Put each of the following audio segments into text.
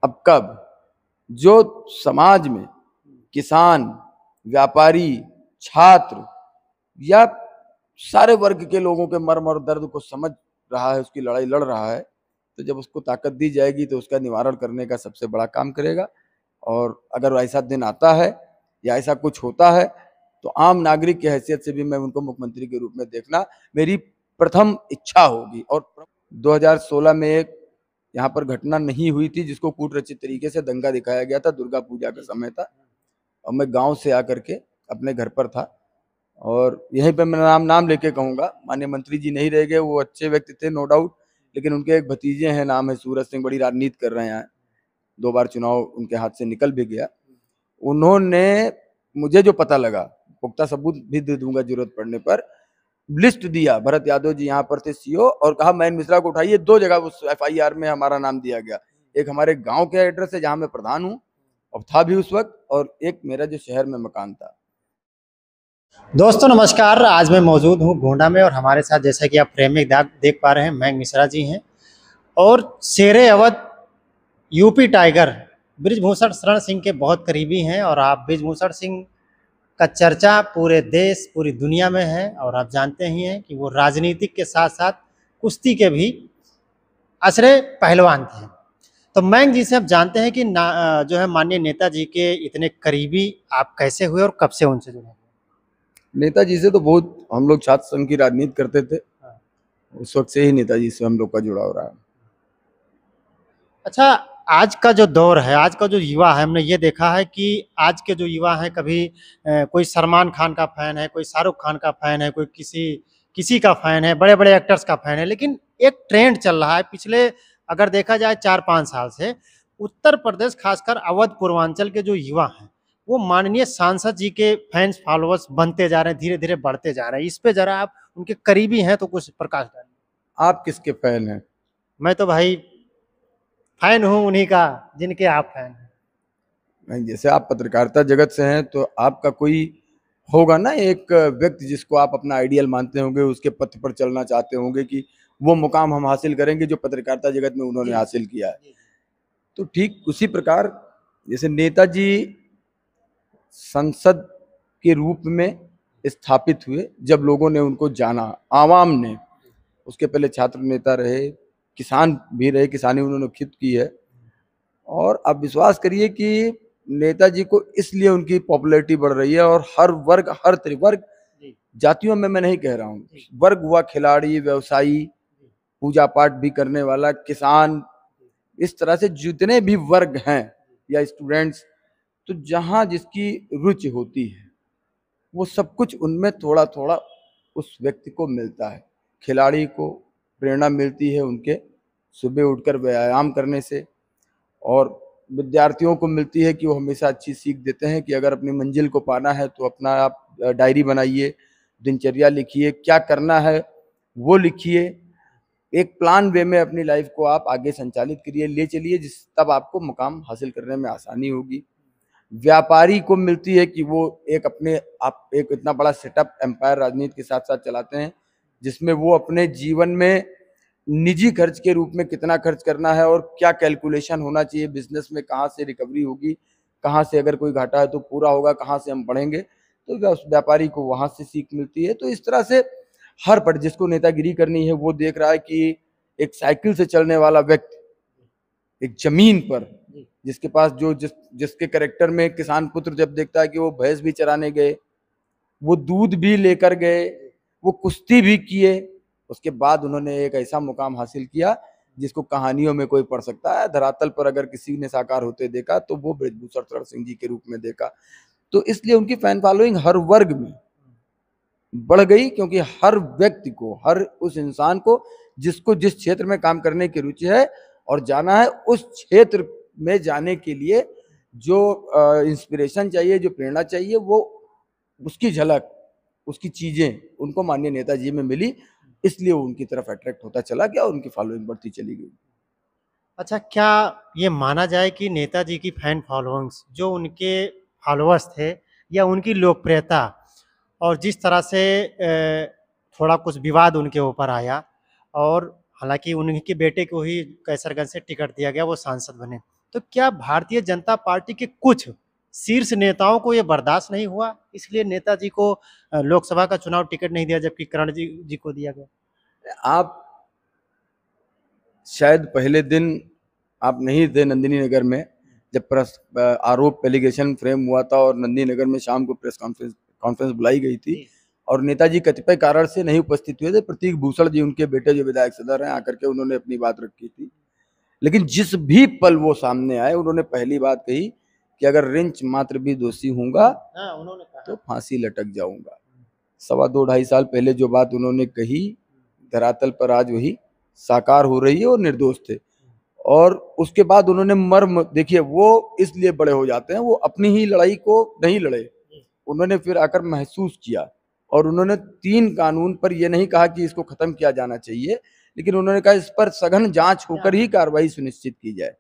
अब कब जो समाज में किसान, व्यापारी, छात्र या सारे वर्ग के लोगों के मर्म और दर्द को समझ रहा है, उसकी लड़ाई लड़ रहा है, तो जब उसको ताकत दी जाएगी तो उसका निवारण करने का सबसे बड़ा काम करेगा। और अगर ऐसा दिन आता है या ऐसा कुछ होता है तो आम नागरिक की हैसियत से भी मैं उनको मुख्यमंत्री के रूप में देखना मेरी प्रथम इच्छा होगी। और 2016 में एक यहाँ पर घटना नहीं हुई थी जिसको कूटरचित तरीके से दंगा दिखाया गया था, दुर्गा पूजा का समय था और मैं गांव से आकर के अपने घर पर था। और यहीं पे मैं नाम लेके कहूँगा, माननीय मंत्री जी नहीं रह गए, वो अच्छे व्यक्ति थे नो डाउट, लेकिन उनके एक भतीजे हैं, नाम है सूरज सिंह, बड़ी राजनीति कर रहे हैं, 2 बार चुनाव उनके हाथ से निकल भी गया। उन्होंने मुझे जो पता लगा, पुख्ता सबूत भी दे दूंगा जरूरत पड़ने पर, लिस्ट दिया, भरत यादव जी यहाँ पर थे सीओ, और कहा मयन मिश्रा को उठाइए। 2 जगह उस एफआईआर में हमारा नाम दिया गया, एक हमारे गांव के एड्रेस है जहां मैं प्रधान हूँ और था भी उस वक्त, और एक मेरा जो शहर में मकान था। दोस्तों नमस्कार, आज मैं मौजूद हूँ गोंडा में और हमारे साथ जैसा कि आप फ्रेम में देख पा रहे हैं मयंक मिश्रा जी हैं और शेरे अवध यूपी टाइगर बृजभूषण शरण सिंह के बहुत करीबी हैं। और आप बृजभूषण सिंह का चर्चा पूरे देश पूरी दुनिया में है और आप जानते ही हैं कि वो राजनीतिक के साथ साथ कुश्ती के भी असरे पहलवान थे। तो मयंक जी से आप जानते हैं कि जो है माननीय नेताजी के इतने करीबी आप कैसे हुए और कब से उनसे जुड़े? नेताजी से तो बहुत हम लोग छात्र संघ की राजनीति करते थे, उस वक्त से ही नेताजी से हम लोग का जुड़ाव रहा। अच्छा, आज का जो दौर है, आज का जो युवा है, हमने ये देखा है कि आज के जो युवा हैं, कभी कोई सलमान खान का फैन है, कोई शाहरुख खान का फैन है, कोई किसी का फैन है, बड़े बड़े एक्टर्स का फैन है। लेकिन एक ट्रेंड चल रहा है पिछले अगर देखा जाए 4-5 साल से, उत्तर प्रदेश खासकर अवध पूर्वांचल के जो युवा हैं वो माननीय सांसद जी के फैंस फॉलोअर्स बनते जा रहे हैं, धीरे धीरे बढ़ते जा रहे हैं। इस पे जरा आप उनके करीबी हैं तो कुछ प्रकाश डालिए। आप किसके फैन हैं? मैं तो भाई फैन हूँ उन्हीं का जिनके आप फैन हैं। नहीं, जैसे आप पत्रकारिता जगत से हैं तो आपका कोई होगा ना एक व्यक्ति जिसको आप अपना आइडियल मानते होंगे, उसके पथ पर चलना चाहते होंगे कि वो मुकाम हम हासिल करेंगे जो पत्रकारिता जगत में उन्होंने हासिल किया है। तो ठीक उसी प्रकार जैसे नेताजी संसद के रूप में स्थापित हुए, जब लोगों ने उनको जाना, आवाम ने, उसके पहले छात्र नेता रहे, किसान भी रहे, किसानी उन्होंने खुद की है। और आप विश्वास करिए कि नेताजी को इसलिए उनकी पॉपुलैरिटी बढ़ रही है, और हर वर्ग, हर त्रिवर्ग, जातियों में मैं नहीं कह रहा हूँ, वर्ग हुआ, खिलाड़ी, व्यवसायी, पूजा पाठ भी करने वाला, किसान, इस तरह से जितने भी वर्ग हैं या स्टूडेंट्स, तो जहाँ जिसकी रुचि होती है वो सब कुछ उनमें थोड़ा थोड़ा उस व्यक्ति को मिलता है। खिलाड़ी को प्रेरणा मिलती है उनके सुबह उठकर व्यायाम करने से, और विद्यार्थियों को मिलती है कि वो हमेशा अच्छी सीख देते हैं कि अगर अपनी मंजिल को पाना है तो अपना आप डायरी बनाइए, दिनचर्या लिखिए, क्या करना है वो लिखिए, एक प्लान वे में अपनी लाइफ को आप आगे संचालित करिए, ले चलिए, जिस तब आपको मुकाम हासिल करने में आसानी होगी। व्यापारी को मिलती है कि वो एक अपने आप एक इतना बड़ा सेटअप एम्पायर राजनीति के साथ साथ चलाते हैं, जिसमें वो अपने जीवन में निजी खर्च के रूप में कितना खर्च करना है और क्या कैलकुलेशन होना चाहिए बिजनेस में, कहाँ से रिकवरी होगी, कहाँ से अगर कोई घाटा है तो पूरा होगा, कहाँ से हम बढ़ेंगे, तो व्यापारी को वहां से सीख मिलती है। तो इस तरह से हर पट जिसको नेतागिरी करनी है वो देख रहा है कि एक साइकिल से चलने वाला व्यक्ति एक जमीन पर, जिसके पास जिसके करेक्टर में किसान पुत्र जब देखता है कि वो भैंस भी चराने गए, वो दूध भी लेकर गए, वो कुश्ती भी किए, उसके बाद उन्होंने एक ऐसा मुकाम हासिल किया जिसको कहानियों में कोई पढ़ सकता है। धरातल पर अगर किसी ने साकार होते देखा तो वो बृजभूषण शरण सिंह जी के रूप में देखा। तो इसलिए उनकी फैन फॉलोइंग हर वर्ग में बढ़ गई, क्योंकि हर व्यक्ति को, हर उस इंसान को जिसको जिस क्षेत्र में काम करने की रुचि है और जाना है, उस क्षेत्र में जाने के लिए जो इंस्पिरेशन चाहिए, जो प्रेरणा चाहिए, वो उसकी झलक, उसकी चीजें उनको माननीय नेताजी में मिली, इसलिए वो उनकी तरफ अट्रैक्ट होता चला गया और उनकी फॉलोइंग बढ़ती चली गई। अच्छा, क्या ये माना जाए कि नेताजी की फैन फॉलोइंग्स, जो उनके फॉलोअर्स थे या उनकी लोकप्रियता और जिस तरह से थोड़ा कुछ विवाद उनके ऊपर आया और हालांकि उनके बेटे को ही कैसरगंज से टिकट दिया गया, वो सांसद बने, तो क्या भारतीय जनता पार्टी के कुछ शीर्ष नेताओं को ये बर्दाश्त नहीं हुआ, इसलिए नेताजी को लोकसभा का चुनाव टिकट नहीं दिया जबकि करण जी को दिया गया? आप शायद पहले दिन आप नहीं थे नंदिनी नगर में जब प्रेस आरोप एलिगेशन फ्रेम हुआ था और नंदिनी नगर में शाम को प्रेस कॉन्फ्रेंस बुलाई गई थी और नेताजी कतिपय कारण से नहीं उपस्थित हुए थे। प्रतीक भूषण जी उनके बेटे जो विधायक सदर हैं आकर के उन्होंने अपनी बात रखी थी, लेकिन जिस भी पल वो सामने आए उन्होंने पहली बात कही कि अगर रिंच मात्र भी दोषी होऊंगा उन्होंने कहा तो फांसी लटक जाऊंगा। 2.5 साल पहले जो बात उन्होंने कही धरातल पर आज वही साकार हो रही है और निर्दोष थे। और उसके बाद उन्होंने मर्म देखिए, वो इसलिए बड़े हो जाते हैं, वो अपनी ही लड़ाई को नहीं लड़े, उन्होंने फिर आकर महसूस किया और उन्होंने 3 कानून पर यह नहीं कहा कि इसको खत्म किया जाना चाहिए, लेकिन उन्होंने कहा इस पर सघन जांच होकर ही कार्रवाई सुनिश्चित की जाए,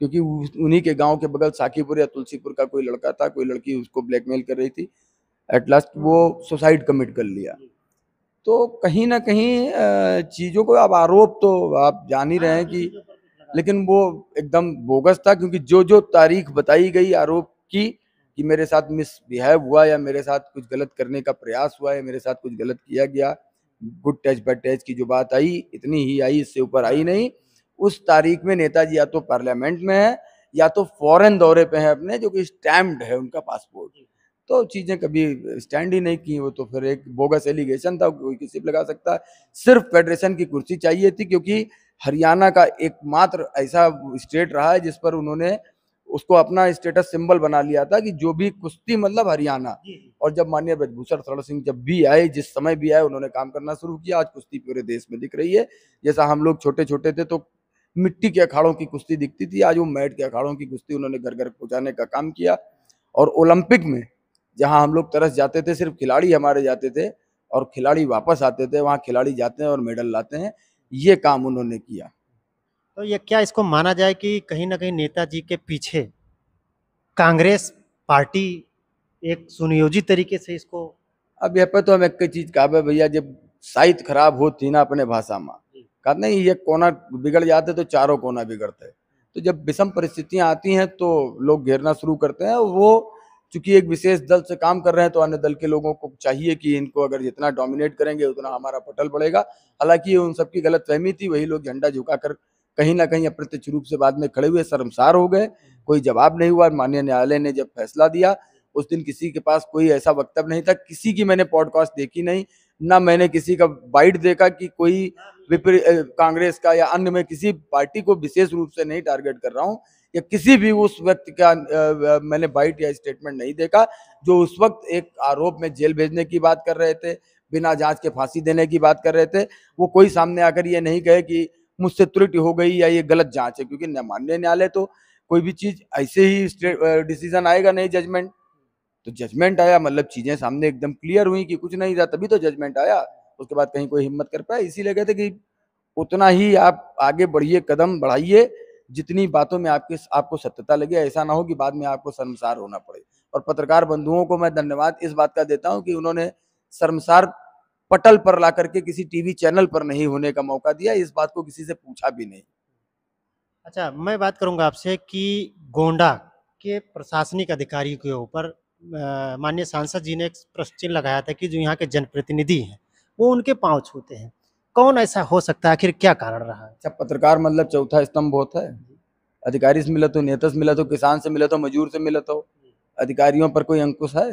क्योंकि उन्हीं के गांव के बगल साकीपुर या तुलसीपुर का कोई लड़का था, कोई लड़की उसको ब्लैकमेल कर रही थी, एट लास्ट वो सुसाइड कमिट कर लिया। तो कहीं ना कहीं चीजों को, अब आरोप तो आप जान ही रहे हैं कि, लेकिन वो एकदम बोगस था, क्योंकि जो जो तारीख बताई गई आरोप की कि मेरे साथ मिसबिहेव हुआ या मेरे साथ कुछ गलत करने का प्रयास हुआ या मेरे साथ कुछ गलत किया गया, गुड टच बैड टच की जो बात आई इतनी ही आई, इससे ऊपर आई नहीं। उस तारीख में नेताजी या तो पार्लियामेंट में है या तो फॉरेन दौरे पे है अपने, जो कि स्टैम्प्ड है उनका पासपोर्ट। तो चीजें कभी स्टैंड ही नहीं की, वो तो फिर एक बोगस एलिगेशन था, कोई किसी पे लगा सकता है। सिर्फ फेडरेशन की कुर्सी चाहिए थी, क्योंकि हरियाणा का एकमात्र ऐसा स्टेट रहा है जिस पर उन्होंने उसको अपना स्टेटस सिंबल बना लिया था कि जो भी कुश्ती मतलब हरियाणा। और जब माननीय ब्रजभूषण शरण सिंह जब भी आए, जिस समय भी आए, उन्होंने काम करना शुरू किया। आज कुश्ती पूरे देश में दिख रही है। जैसा हम लोग छोटे छोटे थे तो मिट्टी के अखाड़ों की कुश्ती दिखती थी, आज वो मैट के अखाड़ों की कुश्ती उन्होंने घर घर पहुंचाने का काम किया। और ओलंपिक में जहां हम लोग तरस जाते थे, सिर्फ खिलाड़ी हमारे जाते थे और खिलाड़ी वापस आते थे, वहां खिलाड़ी जाते हैं और मेडल लाते हैं। ये काम उन्होंने किया। तो ये क्या इसको माना जाए कि कहीं ना कहीं नेताजी के पीछे कांग्रेस पार्टी एक सुनियोजित तरीके से इसको? अब यहाँ पे तो हम एक चीज कहा भैया, जब साहित्य खराब होती ना अपने भाषा में, कहा नहीं ये कोना बिगड़ जाते तो चारों कोना बिगड़ते। तो जब विषम परिस्थितियां आती हैं तो लोग घेरना शुरू करते हैं। वो चूंकि एक विशेष दल से काम कर रहे हैं तो अन्य दल के लोगों को चाहिए कि इनको अगर जितना डोमिनेट करेंगे उतना हमारा पटल बढ़ेगा। हालांकि उन सबकी गलत फहमी थी, वही लोग झंडा झुकाकर कहीं ना कहीं अप्रत्यक्ष रूप से बाद में खड़े हुए शर्मसार हो गए। कोई जवाब नहीं हुआ। माननीय न्यायालय ने जब फैसला दिया उस दिन किसी के पास कोई ऐसा वक्तव्य नहीं था, किसी की मैंने पॉडकास्ट देखी नहीं, ना मैंने किसी का बाइट देखा कि कोई कांग्रेस का या अन्य, में किसी पार्टी को विशेष रूप से नहीं टारगेट कर रहा हूं, या किसी भी उस व्यक्ति का मैंने बाइट या स्टेटमेंट नहीं देखा जो उस वक्त एक आरोप में जेल भेजने की बात कर रहे थे, बिना जांच के फांसी देने की बात कर रहे थे। वो कोई सामने आकर ये नहीं कहे कि मुझसे त्रुटि हो गई या ये गलत जांच है, क्योंकि माननीय न्यायालय तो कोई भी चीज ऐसे ही डिसीजन आएगा नहीं, जजमेंट तो जजमेंट आया मतलब चीजें सामने एकदम क्लियर हुई कि कुछ नहीं था, तभी तो जजमेंट आया। उसके बाद कहीं कोई हिम्मत कर पाया। इसीलिए कहते कि उतना ही आप आगे बढ़िए, कदम बढ़ाइए जितनी बातों में आपको सत्यता लगे। ऐसा ना हो कि बाद में आपको शर्मसार होना पड़े। और पत्रकार बंधुओं को मैं धन्यवाद इस बात का देता हूं कि उन्होंने शर्मसार पटल पर ला करके किसी टीवी चैनल पर नहीं होने का मौका दिया, इस बात को किसी से पूछा भी नहीं। अच्छा, मैं बात करूंगा आपसे कि गोंडा के प्रशासनिक अधिकारियों के ऊपर माननीय सांसद जी ने एक प्रश्न चिन्ह लगाया था कि जो यहाँ के जनप्रतिनिधि हैं वो उनके पांव छूते हैं। कौन ऐसा हो सकता है, आखिर क्या कारण रहा है? अच्छा, पत्रकार मतलब चौथा स्तंभ होता है। अधिकारी से मिला तो, नेता से मिला तो, किसान से मिला तो, मजदूर से मिला तो, अधिकारियों पर कोई अंकुश है?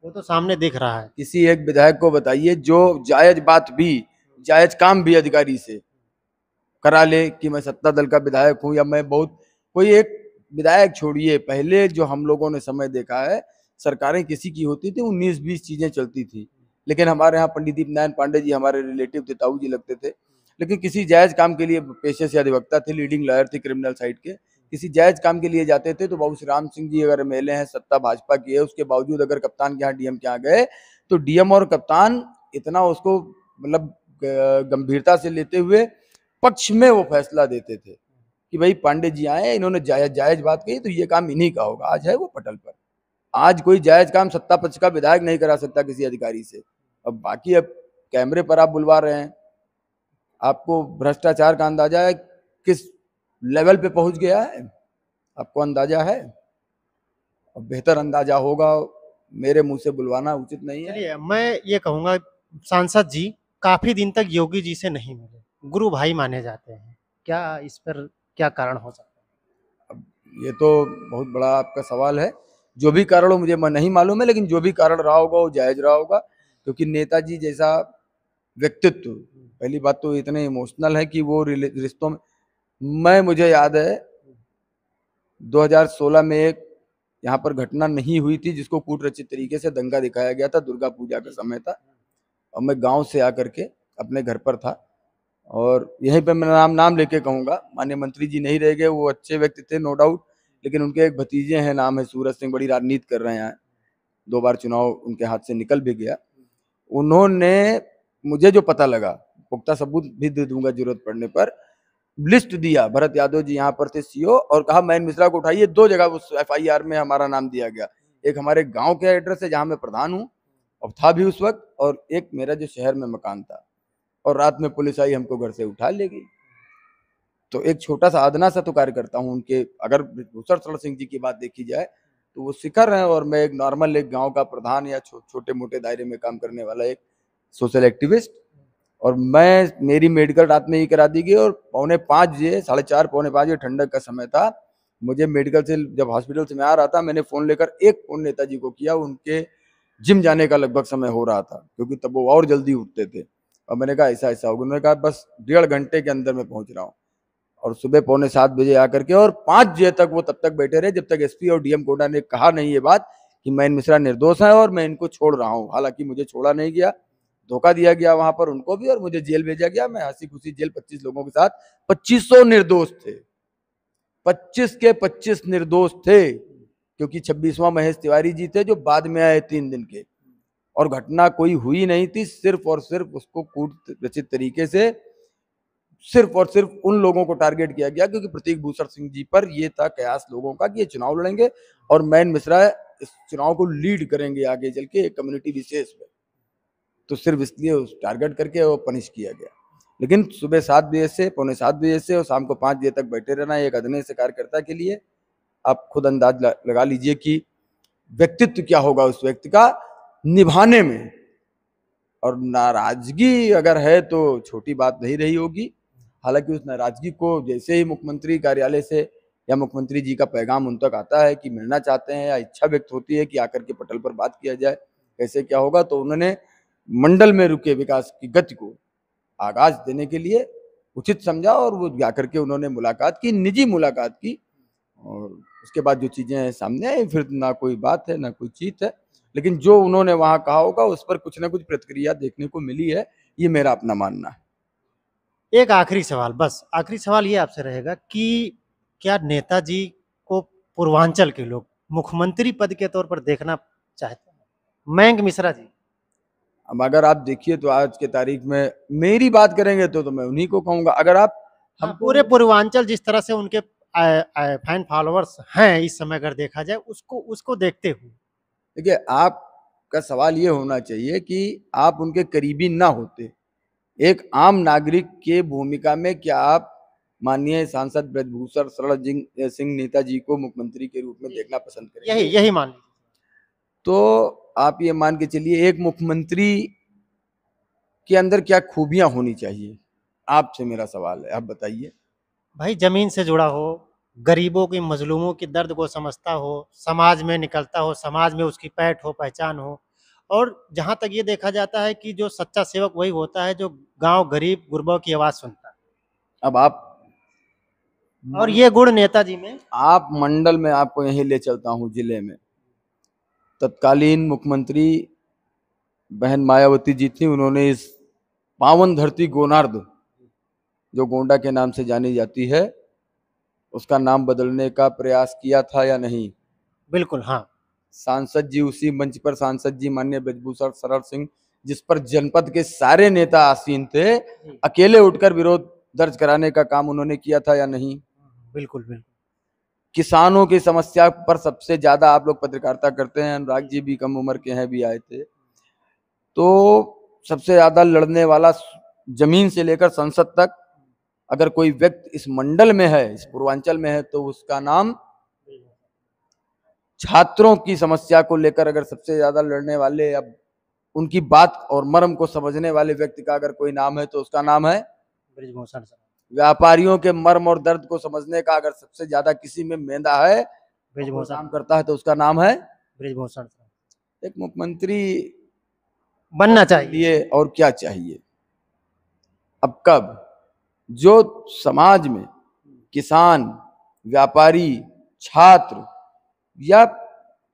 वो तो सामने दिख रहा है। किसी एक विधायक को बताइए जो जायज बात भी, जायज काम भी अधिकारी से करा ले कि मैं सत्ता दल का विधायक हूं या मैं बहुत, कोई एक विधायक छोड़िए, पहले जो हम लोगों ने समय देखा है सरकारें किसी की होती थी 19-20 चीजें चलती थी। लेकिन हमारे यहाँ पंडित दीप नारायण पांडे जी हमारे रिलेटिव थे, ताऊ जी लगते थे, लेकिन किसी जायज काम के लिए, पेशे से अधिवक्ता थे, लीडिंग लॉयर थे क्रिमिनल साइड के, किसी जायज काम के लिए जाते थे तो बाबू श्री राम सिंह जी अगर एमएलए हैं, सत्ता भाजपा की है, उसके बावजूद अगर कप्तान के यहाँ डीएम के यहाँ गए तो डीएम और कप्तान इतना उसको मतलब गंभीरता से लेते हुए पक्ष में वो फैसला देते थे कि भाई पांडे जी आए, इन्होंने जायज बात कही तो ये काम इन्हीं का होगा। आज है वो पटल पर। आज कोई जायज काम सत्ता पक्ष का विधायक नहीं करा सकता किसी अधिकारी से। अब बाकी अब कैमरे पर आप बुलवा रहे हैं, आपको भ्रष्टाचार का अंदाजा है किस लेवल पे पहुंच गया है, आपको अंदाजा है, और बेहतर अंदाजा होगा, मेरे मुंह से बुलवाना उचित नहीं है। चलिए, मैं ये कहूँगा, सांसद जी काफ़ी दिन तक योगी जी से नहीं मिले, गुरु भाई माने जाते हैं। क्या इस पर क्या कारण हो सकता है? अब ये तो बहुत बड़ा आपका सवाल है। जो भी कारण हो मुझे नहीं मालूम है, लेकिन जो भी कारण रहा होगा वो जायज रहा होगा, क्योंकि नेताजी जैसा व्यक्तित्व, पहली बात तो इतने इमोशनल है कि वो रिश्तों में, मुझे याद है 2016 में एक यहाँ पर घटना नहीं हुई थी जिसको कूट रचित तरीके से दंगा दिखाया गया था, दुर्गा पूजा का समय था, और मैं गांव से आकर के अपने घर पर था, और यहीं पे मैं नाम लेके कहूँगा, माननीय मंत्री जी नहीं रह गए, वो अच्छे व्यक्ति थे नो डाउट, लेकिन उनके एक भतीजे हैं, नाम है सूरज सिंह, बड़ी राजनीति कर रहे हैं, 2 बार चुनाव उनके हाथ से निकल भी गया। उन्होंने मुझे जो पता लगा, पुख्ता सबूत भी दे दूंगा जरूरत पड़ने पर, लिस्ट दिया, भरत यादव जी यहाँ पर थे सीओ, और कहा महेंद्र मिश्रा को उठाइए। 2 जगह उस एफआईआर में हमारा नाम दिया गया, एक हमारे गांव के एड्रेस है जहां मैं प्रधान हूँ और था भी उस वक्त, और एक मेरा जो शहर में मकान था, और रात में पुलिस आई, हमको घर से उठा ले गई। तो एक छोटा सा आदना सा तो कार्य करता हूँ उनके, अगर भूषण शरण सिंह जी की बात देखी जाए तो वो शिखर है, और मैं एक नॉर्मल एक गांव का प्रधान या छोटे मोटे दायरे में काम करने वाला एक सोशल एक्टिविस्ट, और मेरी मेडिकल रात में ही करा दी गई, और 4:45 बजे, 4:30 4:45 बजे, ठंडक का समय था, मुझे मेडिकल से जब हॉस्पिटल से मैं आ रहा था, मैंने फोन लेकर एक फोन नेताजी को किया, उनके जिम जाने का लगभग समय हो रहा था, क्योंकि तब वो और जल्दी उठते थे, और मैंने कहा ऐसा ऐसा होगा, उन्होंने कहा बस 1.5 घंटे के अंदर मैं पहुंच रहा हूँ, और सुबह 6:45 बजे आकर के, और 5 बजे तक वो तब तक बैठे रहे जब तक एसपी और डीएम कोटा ने कहा नहीं ये बात कि महेंद्र मिश्रा निर्दोष है और मैं इनको छोड़ रहा हूँ। हालांकि मुझे छोड़ा नहीं गया, धोखा दिया गया वहां पर उनको भी, और मुझे जेल भेजा गया। मैं हंसी खुशी जेल 25 लोगों के साथ, 2500 निर्दोष थे, 25 के 25 निर्दोष थे, क्योंकि 26वां महेश तिवारी जी थे जो बाद में आए 3 दिन के, और घटना कोई हुई नहीं थी, सिर्फ और सिर्फ उसको कूट रचित तरीके से सिर्फ और सिर्फ उन लोगों को टारगेट किया गया, क्योंकि प्रतीक भूषण सिंह जी पर ये था कयास लोगों का कि ये चुनाव लड़ेंगे और महेंद्र मिश्रा इस चुनाव को लीड करेंगे आगे चल के एक कम्युनिटी विशेष में, तो सिर्फ इसलिए उस टारगेट करके वो पनिश किया गया। लेकिन सुबह 7 बजे से 6:45 बजे से और शाम को 5 बजे तक बैठे रहना एक अदने से कार्यकर्ता के लिए, आप खुद अंदाज लगा लीजिए कि व्यक्तित्व क्या होगा उस व्यक्ति का निभाने में। और नाराजगी अगर है तो छोटी बात नहीं रही होगी, हालांकि उस नाराजगी को जैसे ही मुख्यमंत्री कार्यालय से या मुख्यमंत्री जी का पैगाम उन तक आता है कि मिलना चाहते हैं या इच्छा व्यक्त होती है कि आकर के पटल पर बात किया जाए कैसे क्या होगा, तो उन्होंने मंडल में रुके विकास की गति को आगाज देने के लिए उचित समझा, और वो जाकर के उन्होंने मुलाकात की, निजी मुलाकात की, और उसके बाद जो चीजें सामने आई फिर ना कोई बात है ना कोई चीज है, लेकिन जो उन्होंने वहां कहा होगा उस पर कुछ ना कुछ प्रतिक्रिया देखने को मिली है, ये मेरा अपना मानना है। एक आखिरी सवाल, बस आखिरी सवाल ये आपसे रहेगा कि क्या नेताजी को पूर्वांचल के लोग मुख्यमंत्री पद के तौर पर देखना चाहते हैं? मयंक मिश्रा जी। अब अगर आप देखिए तो आज के तारीख में मेरी बात करेंगे तो मैं उन्हीं को कहूंगा। अगर आप हाँ, पूरे पूर्वांचल जिस तरह से उनके फैन फॉलोअर्स हैं इस समय अगर देखा जाए, उसको उसको देखते हुए, देखिए, आपका सवाल ये होना चाहिए कि आप उनके करीबी ना होते, एक आम नागरिक के भूमिका में क्या आप माननीय सांसद ब्रजभूषण शरण सिंह नेताजी को मुख्यमंत्री के रूप में देखना पसंद करेंगे? यही यही मान लीजिए। तो आप ये मान के चलिए, एक मुख्यमंत्री के अंदर क्या खूबियां होनी चाहिए, आपसे मेरा सवाल है, आप बताइए। भाई, जमीन से जुड़ा हो, गरीबों की मजलूमों की दर्द को समझता हो, समाज में निकलता हो, समाज में उसकी पैठ हो, पहचान हो, और जहाँ तक ये देखा जाता है कि जो सच्चा सेवक वही होता है जो गांव गरीब गुरबों की आवाज सुनता है, अब आप और ये गुण नेताजी में। आप मंडल में आपको यहीं ले चलता हूं, जिले में तत्कालीन मुख्यमंत्री बहन मायावती जी थी, उन्होंने इस पावन धरती गोनार्द जो गोंडा के नाम से जानी जाती है उसका नाम बदलने का प्रयास किया था या नहीं? बिल्कुल, हाँ। सांसद जी, उसी मंच पर सांसद जी माननीय ब्रजभूषण शरण सिंह, जिस पर जनपद के सारे नेता आसीन थे, अकेले उठकर विरोध दर्ज कराने का काम उन्होंने किया था या नहीं? बिल्कुल बिल्कुल। किसानों की समस्या पर सबसे ज्यादा आप लोग पत्रकारिता करते हैं, अनुराग जी भी कम उम्र के हैं, भी आए थे, तो सबसे ज्यादा लड़ने वाला जमीन से लेकर संसद तक अगर कोई व्यक्ति इस मंडल में है, इस पूर्वांचल में है, तो उसका नाम, छात्रों की समस्या को लेकर अगर सबसे ज्यादा लड़ने वाले, अब उनकी बात और मर्म को समझने वाले व्यक्ति का अगर कोई नाम है तो उसका नाम है ब्रिजभूषण सर। व्यापारियों के मर्म और दर्द को समझने का अगर सबसे ज्यादा किसी में मेंधा है, ब्रिजभूषण काम करता है, तो उसका नाम है ब्रिजभूषण सर। एक मुख्यमंत्री बनना चाहिए लिए। और क्या चाहिए? अब कब जो समाज में किसान, व्यापारी, छात्र या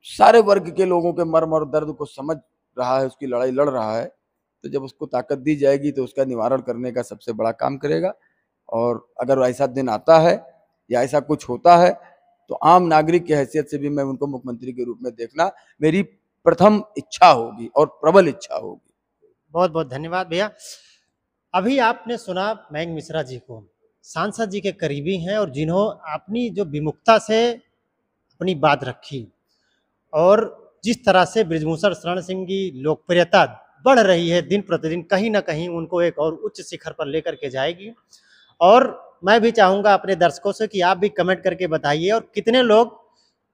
सारे वर्ग के लोगों के मर्म और दर्द को समझ रहा है, उसकी लड़ाई लड़ रहा है, तो जब उसको ताकत दी जाएगी तो उसका निवारण करने का सबसे बड़ा काम करेगा। और अगर ऐसा दिन आता है या ऐसा कुछ होता है तो आम नागरिक की हैसियत से भी मैं उनको मुख्यमंत्री के रूप में देखना मेरी प्रथम इच्छा होगी और प्रबल इच्छा होगी। बहुत बहुत धन्यवाद भैया। अभी आपने सुना मयंक मिश्रा जी को, सांसद जी के करीबी हैं और जिन्हों अपनी जो विमुखता से अपनी बात रखी और जिस तरह से ब्रिजभूषण शरण सिंह की लोकप्रियता बढ़ रही है दिन प्रतिदिन, कहीं ना कहीं उनको एक और उच्च शिखर पर लेकर के जाएगी। और मैं भी चाहूँगा अपने दर्शकों से कि आप भी कमेंट करके बताइए और कितने लोग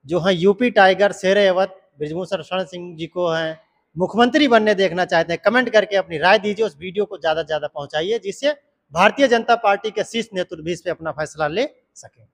जो हैं यूपी टाइगर शेर अवध ब्रिजभूषण शरण सिंह जी को हैं मुख्यमंत्री बनने देखना चाहते हैं, कमेंट करके अपनी राय दीजिए। उस वीडियो को ज़्यादा से ज़्यादा पहुँचाइए जिससे भारतीय जनता पार्टी के शीर्ष नेतृत्व भी इस पर अपना फैसला ले सकें।